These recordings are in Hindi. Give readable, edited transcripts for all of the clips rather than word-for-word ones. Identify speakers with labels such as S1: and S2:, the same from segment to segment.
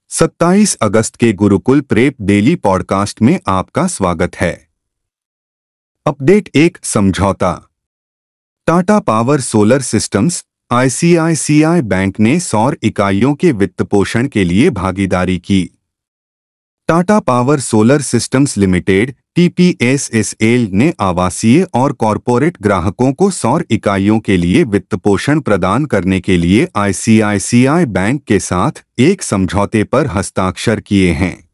S1: 27 अगस्त के गुरुकुल प्रेप डेली पॉडकास्ट में आपका स्वागत है। अपडेट 1 समझौता। Tata Power Solar Systems ICICI Bank ने सौर इकाइयों के वित्तपोषण के लिए भागीदारी की। Tata Power Solar Systems Limited TPSSL ने आवासीय और कॉरपोरेट ग्राहकों को सौर इकाइयों के लिए वित्तपोषण प्रदान करने के लिए आईसीआईसीआई बैंक के साथ एक समझौते पर हस्ताक्षर किए हैं।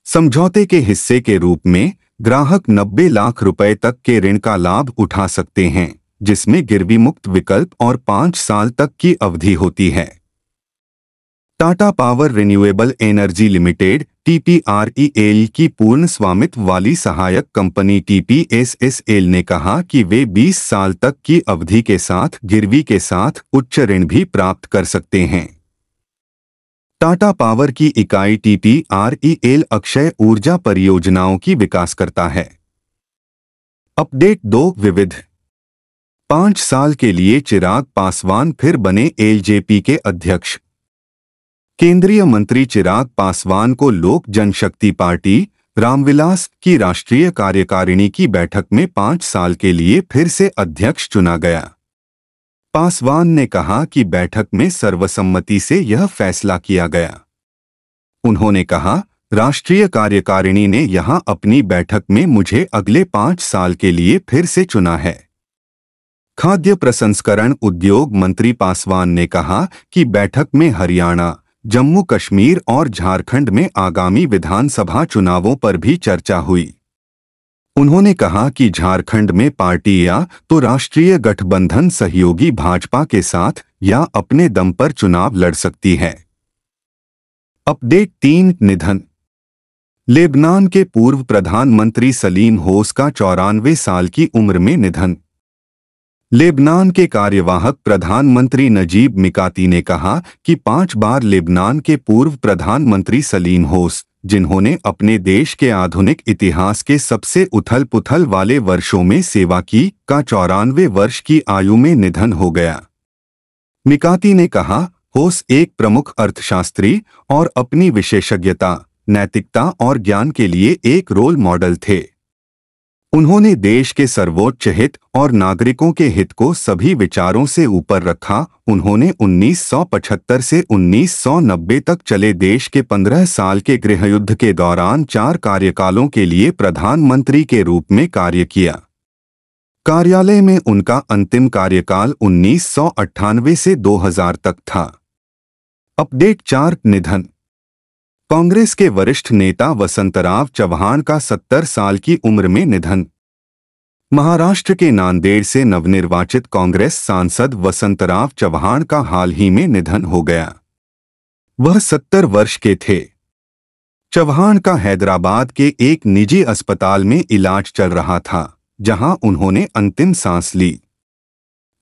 S1: समझौते के हिस्से के रूप में ग्राहक 90 लाख रुपए तक के ऋण का लाभ उठा सकते हैं, जिसमें गिरवी मुक्त विकल्प और 5 साल तक की अवधि होती है। Tata Power Renewable Energy Limited TPREL की पूर्ण स्वामित्व वाली सहायक कंपनी टीपीएसएसएल ने कहा कि वे 20 साल तक की अवधि के साथ गिरवी के साथ उच्च ऋण भी प्राप्त कर सकते हैं। टाटा पावर की इकाई टीपीआरईएल अक्षय ऊर्जा परियोजनाओं की विकास करता है। अपडेट 2 विविध। 5 साल के लिए चिराग पासवान फिर बने एलजेपी के अध्यक्ष। केंद्रीय मंत्री चिराग पासवान को लोक जनशक्ति पार्टी रामविलास की राष्ट्रीय कार्यकारिणी की बैठक में 5 साल के लिए फिर से अध्यक्ष चुना गया। पासवान ने कहा कि बैठक में सर्वसम्मति से यह फैसला किया गया। उन्होंने कहा, राष्ट्रीय कार्यकारिणी ने यहां अपनी बैठक में मुझे अगले 5 साल के लिए फिर से चुना है। खाद्य प्रसंस्करण उद्योग मंत्री पासवान ने कहा कि बैठक में हरियाणा, जम्मू कश्मीर और झारखंड में आगामी विधानसभा चुनावों पर भी चर्चा हुई। उन्होंने कहा कि झारखंड में पार्टी या तो राष्ट्रीय गठबंधन सहयोगी भाजपा के साथ या अपने दम पर चुनाव लड़ सकती है। अपडेट 3 निधन। लेबनान के पूर्व प्रधानमंत्री सलीम होस का 94 साल की उम्र में निधन। लेबनान के कार्यवाहक प्रधानमंत्री नजीब मिकाती ने कहा कि 5 बार लेबनान के पूर्व प्रधानमंत्री सलीम होस, जिन्होंने अपने देश के आधुनिक इतिहास के सबसे उथल-पुथल वाले वर्षों में सेवा की, का 94 वर्ष की आयु में निधन हो गया। मिकाती ने कहा, होस एक प्रमुख अर्थशास्त्री और अपनी विशेषज्ञता, नैतिकता और ज्ञान के लिए एक रोल मॉडल थे। उन्होंने देश के सर्वोच्च हित और नागरिकों के हित को सभी विचारों से ऊपर रखा। उन्होंने 1975 से 1990 तक चले देश के 15 साल के गृहयुद्ध के दौरान 4 कार्यकालों के लिए प्रधानमंत्री के रूप में कार्य किया। कार्यालय में उनका अंतिम कार्यकाल 1998 से 2000 तक था। अपडेट 4 निधन। कांग्रेस के वरिष्ठ नेता वसंतराव चव्हाण का 70 साल की उम्र में निधन। महाराष्ट्र के नांदेड़ से नवनिर्वाचित कांग्रेस सांसद वसंतराव चव्हाण का हाल ही में निधन हो गया। वह 70 वर्ष के थे। चव्हाण का हैदराबाद के एक निजी अस्पताल में इलाज चल रहा था, जहां उन्होंने अंतिम सांस ली।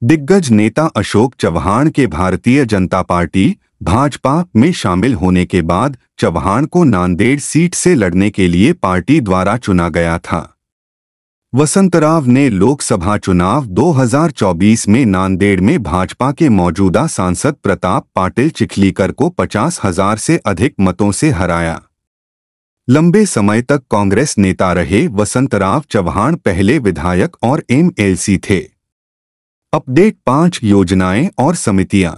S1: दिग्गज नेता अशोक चव्हाण के भारतीय जनता पार्टी भाजपा में शामिल होने के बाद चव्हाण को नांदेड़ सीट से लड़ने के लिए पार्टी द्वारा चुना गया था। वसंतराव ने लोकसभा चुनाव 2024 में नांदेड़ में भाजपा के मौजूदा सांसद प्रताप पाटिल चिखलीकर को 50,000 से अधिक मतों से हराया। लंबे समय तक कांग्रेस नेता रहे वसंतराव चव्हाण पहले विधायक और एमएलसी थे। अपडेट 5 योजनाएं और समितियां।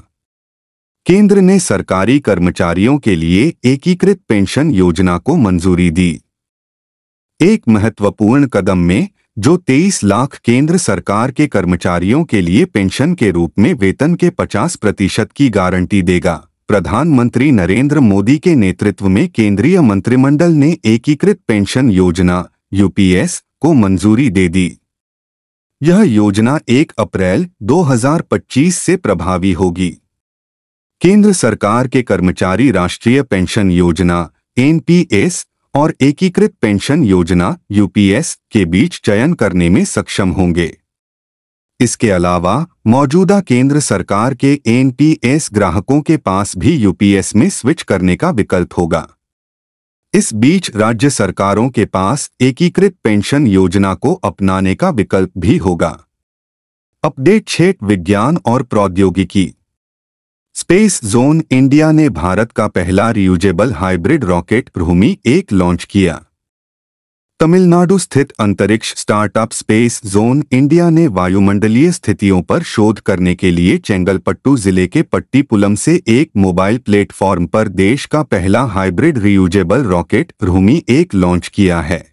S1: केंद्र ने सरकारी कर्मचारियों के लिए एकीकृत पेंशन योजना को मंजूरी दी। एक महत्वपूर्ण कदम में, जो 23 लाख केंद्र सरकार के कर्मचारियों के लिए पेंशन के रूप में वेतन के 50% की गारंटी देगा। प्रधानमंत्री नरेंद्र मोदी के नेतृत्व में केंद्रीय मंत्रिमंडल ने एकीकृत पेंशन योजना यूपीएस को मंजूरी दे दी। यह योजना 1 अप्रैल 2025 से प्रभावी होगी। केंद्र सरकार के कर्मचारी राष्ट्रीय पेंशन योजना एनपीएस और एकीकृत पेंशन योजना यूपीएस के बीच चयन करने में सक्षम होंगे। इसके अलावा मौजूदा केंद्र सरकार के एनपीएस ग्राहकों के पास भी यूपीएस में स्विच करने का विकल्प होगा। इस बीच राज्य सरकारों के पास एकीकृत पेंशन योजना को अपनाने का विकल्प भी होगा। अपडेट 6 विज्ञान और प्रौद्योगिकी। स्पेस जोन इंडिया ने भारत का पहला रियूजेबल हाइब्रिड रॉकेट भूमि-1 लॉन्च किया। तमिलनाडु स्थित अंतरिक्ष स्टार्टअप स्पेस जोन इंडिया ने वायुमंडलीय स्थितियों पर शोध करने के लिए चेंगलपट्टू जिले के पट्टीपुलम से एक मोबाइल प्लेटफॉर्म पर देश का पहला हाइब्रिड रियूजेबल रॉकेट भूमि-1 लॉन्च किया है।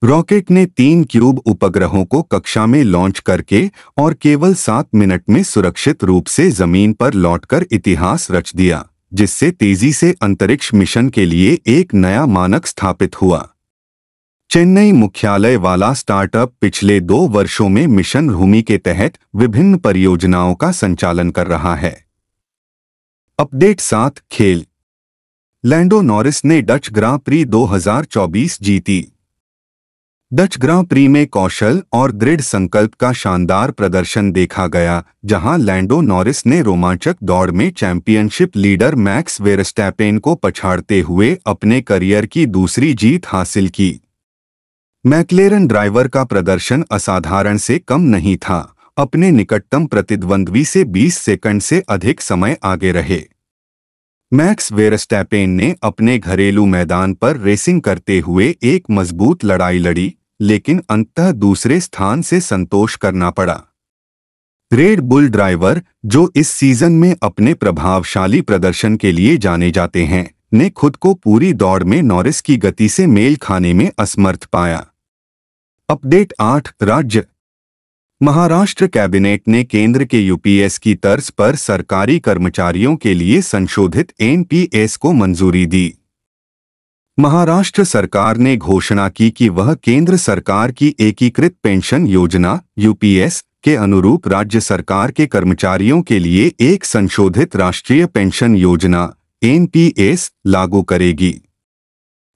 S1: रॉकेट ने 3 क्यूब उपग्रहों को कक्षा में लॉन्च करके और केवल 7 मिनट में सुरक्षित रूप से जमीन पर लौटकर इतिहास रच दिया, जिससे तेजी से अंतरिक्ष मिशन के लिए एक नया मानक स्थापित हुआ। चेन्नई मुख्यालय वाला स्टार्टअप पिछले 2 वर्षों में मिशन भूमि के तहत विभिन्न परियोजनाओं का संचालन कर रहा है। अपडेट 7 खेल। लैंडो नॉरिस ने डच ग्रां प्री 2024 जीती। डच ग्रां प्री में कौशल और दृढ़ संकल्प का शानदार प्रदर्शन देखा गया, जहां लैंडो नॉरिस ने रोमांचक दौड़ में चैंपियनशिप लीडर मैक्स वेरस्टैपेन को पछाड़ते हुए अपने करियर की दूसरी जीत हासिल की। मैक्लेरन ड्राइवर का प्रदर्शन असाधारण से कम नहीं था, अपने निकटतम प्रतिद्वंद्वी से 20 सेकंड से अधिक समय आगे रहे। मैक्स वेरस्टैपेन ने अपने घरेलू मैदान पर रेसिंग करते हुए एक मजबूत लड़ाई लड़ी, लेकिन अंततः दूसरे स्थान से संतोष करना पड़ा। रेड बुल ड्राइवर, जो इस सीजन में अपने प्रभावशाली प्रदर्शन के लिए जाने जाते हैं, ने खुद को पूरी दौड़ में नॉरिस की गति से मेल खाने में असमर्थ पाया। अपडेट 8 राज्य। महाराष्ट्र कैबिनेट ने केंद्र के यूपीएस की तर्ज पर सरकारी कर्मचारियों के लिए संशोधित एनपीएस को मंजूरी दी। महाराष्ट्र सरकार ने घोषणा की कि वह केंद्र सरकार की एकीकृत पेंशन योजना यूपीएस के अनुरूप राज्य सरकार के कर्मचारियों के लिए एक संशोधित राष्ट्रीय पेंशन योजना एनपीएस लागू करेगी।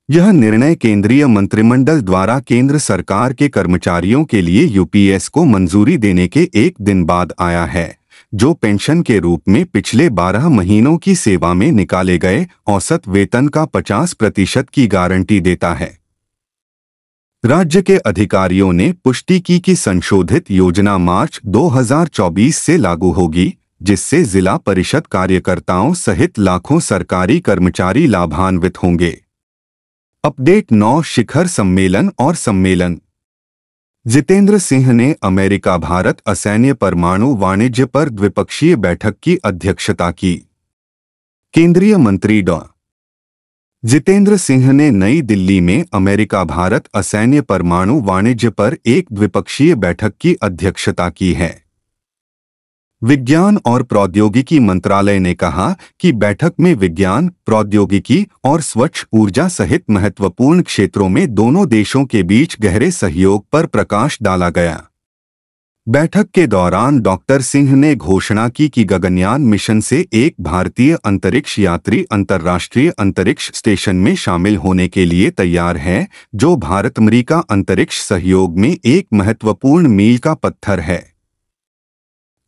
S1: यह निर्णय केंद्रीय मंत्रिमंडल द्वारा केंद्र सरकार के कर्मचारियों के लिए यूपीएस को मंजूरी देने के एक दिन बाद आया है, जो पेंशन के रूप में पिछले 12 महीनों की सेवा में निकाले गए औसत वेतन का 50% की गारंटी देता है। राज्य के अधिकारियों ने पुष्टि की कि संशोधित योजना मार्च 2024 से लागू होगी, जिससे जिला परिषद कार्यकर्ताओं सहित लाखों सरकारी कर्मचारी लाभान्वित होंगे। अपडेट 9 शिखर सम्मेलन और सम्मेलन। जितेंद्र सिंह ने अमेरिका भारत असैन्य परमाणु वाणिज्य पर द्विपक्षीय बैठक की अध्यक्षता की। केंद्रीय मंत्री डॉ. जितेंद्र सिंह ने नई दिल्ली में अमेरिका भारत असैन्य परमाणु वाणिज्य पर एक द्विपक्षीय बैठक की अध्यक्षता की है। विज्ञान और प्रौद्योगिकी मंत्रालय ने कहा कि बैठक में विज्ञान, प्रौद्योगिकी और स्वच्छ ऊर्जा सहित महत्वपूर्ण क्षेत्रों में दोनों देशों के बीच गहरे सहयोग पर प्रकाश डाला गया। बैठक के दौरान डॉक्टर सिंह ने घोषणा की कि गगनयान मिशन से एक भारतीय अंतरिक्ष यात्री अंतर्राष्ट्रीय अंतरिक्ष स्टेशन में शामिल होने के लिए तैयार है, जो भारत-अमेरिका अंतरिक्ष सहयोग में एक महत्वपूर्ण मील का पत्थर है।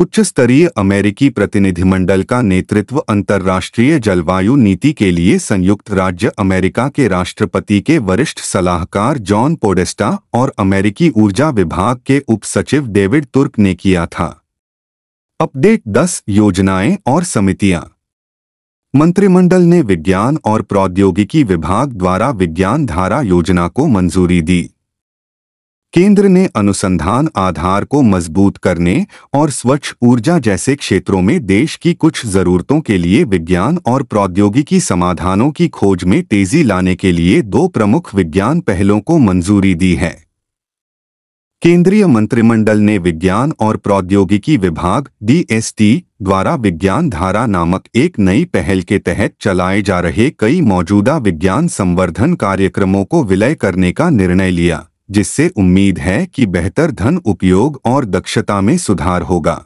S1: उच्च स्तरीय अमेरिकी प्रतिनिधिमंडल का नेतृत्व अंतर्राष्ट्रीय जलवायु नीति के लिए संयुक्त राज्य अमेरिका के राष्ट्रपति के वरिष्ठ सलाहकार जॉन पोडेस्टा और अमेरिकी ऊर्जा विभाग के उप सचिव डेविड तुर्क ने किया था। अपडेट 10 योजनाएं और समितियां। मंत्रिमंडल ने विज्ञान और प्रौद्योगिकी विभाग द्वारा विज्ञान धारा योजना को मंजूरी दी। केंद्र ने अनुसंधान आधार को मजबूत करने और स्वच्छ ऊर्जा जैसे क्षेत्रों में देश की कुछ जरूरतों के लिए विज्ञान और प्रौद्योगिकी समाधानों की खोज में तेजी लाने के लिए 2 प्रमुख विज्ञान पहलों को मंजूरी दी है। केंद्रीय मंत्रिमंडल ने विज्ञान और प्रौद्योगिकी विभाग DST द्वारा विज्ञान धारा नामक एक नई पहल के तहत चलाए जा रहे कई मौजूदा विज्ञान संवर्धन कार्यक्रमों को विलय करने का निर्णय लिया, जिससे उम्मीद है कि बेहतर धन उपयोग और दक्षता में सुधार होगा।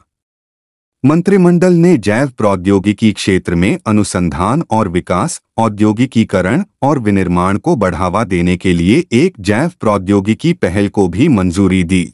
S1: मंत्रिमंडल ने जैव प्रौद्योगिकी क्षेत्र में अनुसंधान और विकास, औद्योगिकीकरण और विनिर्माण को बढ़ावा देने के लिए एक जैव प्रौद्योगिकी पहल को भी मंजूरी दी।